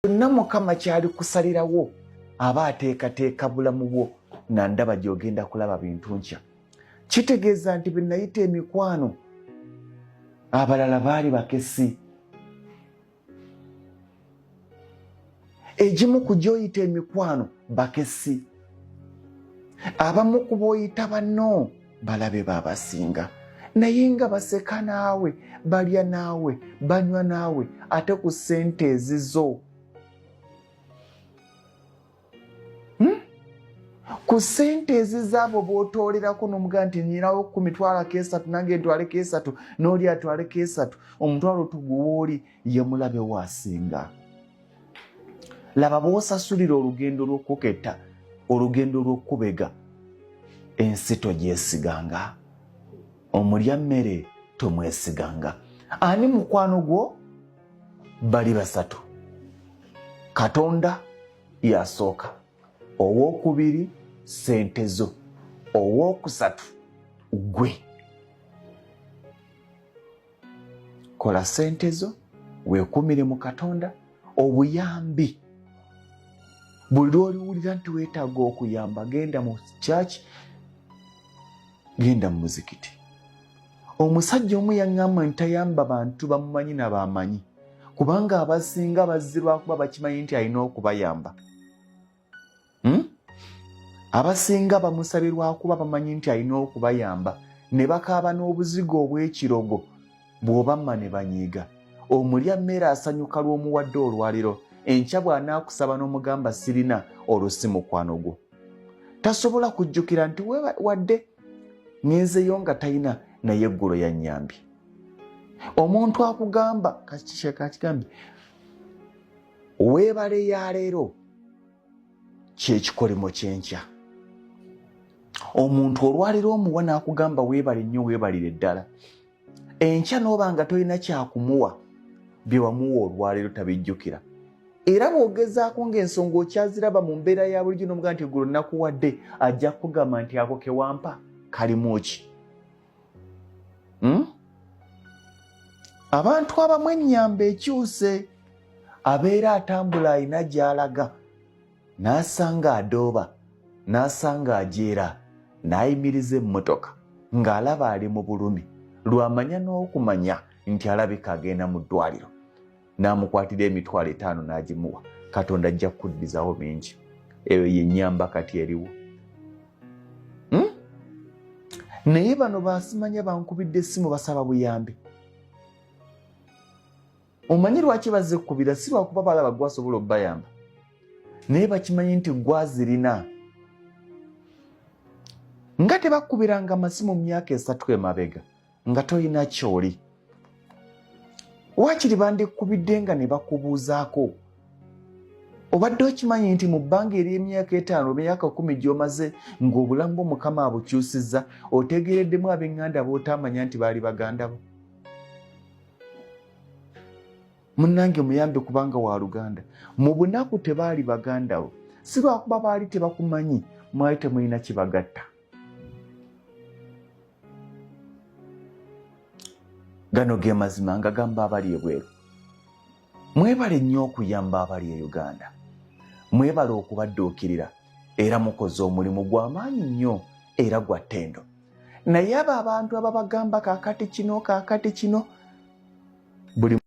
Byonna Mukama kyali kusalirawo aba ateekateeka bulamu bwo na ndaba gy'ogenda kulaba bintu nkya. Kitegeeza nti bwe nayita emikwano abalala baali bakessi. Egimu ku gy'oyita emikwano bakessi. Abamu ku b'oyita banno balabe baabasinga. Naye nga baseka naawe, balya naawe, banywa naawe, ate ku ssente ezizo. Ku ssente ezizaabo bw'otoolerako n'omugaa nti nyinawo 10 twalako 3 nange ntwaleko 3 n'oli atwaleko 3 omutwalo tuguwooli ye mulabe waasinga. Laba bw'osasulira olugendo lw'okuketta, olugendo lw'okkubega, ensi togyesiganga. Omulya mmere tomwesiganga. Ani mukwano gwo? Bali basatu. Katonda yasooka. Owookubiri ssente zo. Owookusatu gwe. Kola ssente zo, weekumire mu Katonda. Obuyambi buli lw'oliwulira nti weetaaga okuyamba, genda mu church, genda mu muzikiti. Omusajja omu yaŋŋamba nti tayamba bantu bamumanyi na baamanyi, kubanga abasinga bazze lwakuba bakimanyi nti alina okubayamba. Abasinga bamusabye lwakuba bamanyi nti alina okubayamba, ne bakaaba n'obuzigo obw'ekirogo bw'obamma ne banyiiga. Omulya mmere asanyuka lw'omuwadde olwaliro, enkya bw'anaakusaba n'omugamba sirina, olwo si mukwano gwo. Tasobola kujjukira nti wadde ngenzeyo nga talina, naye eggulo yannyambye. Omuntu akugamba kakigambe weebale ya leero kyekikolimo kyenkya. Omuntu olwaliro omuwa n'akugamba weebale nnyo, weebalire ddala. Enkya n'oba nga tolina kyakumuwa, bye wamuwa olwaliro tabijjukira. Era bw'ogezaako ng'ensonga okyaziraba mu mbeera ya bulijjo n'omugaa nti eggulo nakuwadde, ajja kugamba nti ako ke wampa kalimu ki? Abantu abamu ennyamba ekyuse. Abeera atambula alina gy'alaga, n'asanga adooba, n'asanga ajeera, n'ayimiriza emmotoka ng'alaba ali mu bulumi, lwamanya n'okumanya nti alabika agenda mu ddwaliro, n'amukwatira emitwalo 5 n'agimuwa. Katonda ajja kuddizawo mingi. Eyo yennyamba kati eriwo. Naye bano baasimanya bankubidde essimu basaba buyambi. Omanyi lwaki bazze kkubira? Si lwakuba balaba gwasobola obbayamba, naye bakimanyi nti gwazirina. Nga tebakkubiranga amasimu mu myaka 3 emabega nga tolina kyoli. Waakiri bandikkubidde nga ne bakubuuzaako. Obadde okimanyi nti mu bbanga ery'emyaka 5, emyaka 10 gy'omaze ng'obulamu bwo Mukama abukyusizza, otegeereddemu ab'eŋŋanda b'otaamanya nti baali baganda bo? Munnange muyambe kubanga wa Luganda. Mu bunaku tebaali baganda bo, si lwakuba baali tebakumanyi, mwali temulina kibagatta. Gano ge mazima nga gamba abali ebweru. Mwebale nnyo okuyamba abali e Uganda. Mwebale okubadduukirira, era mukoze omulimu gw'amaanyi nnyo era gwa ttendo. Naye abo abantu ababagamba kaakati kino buli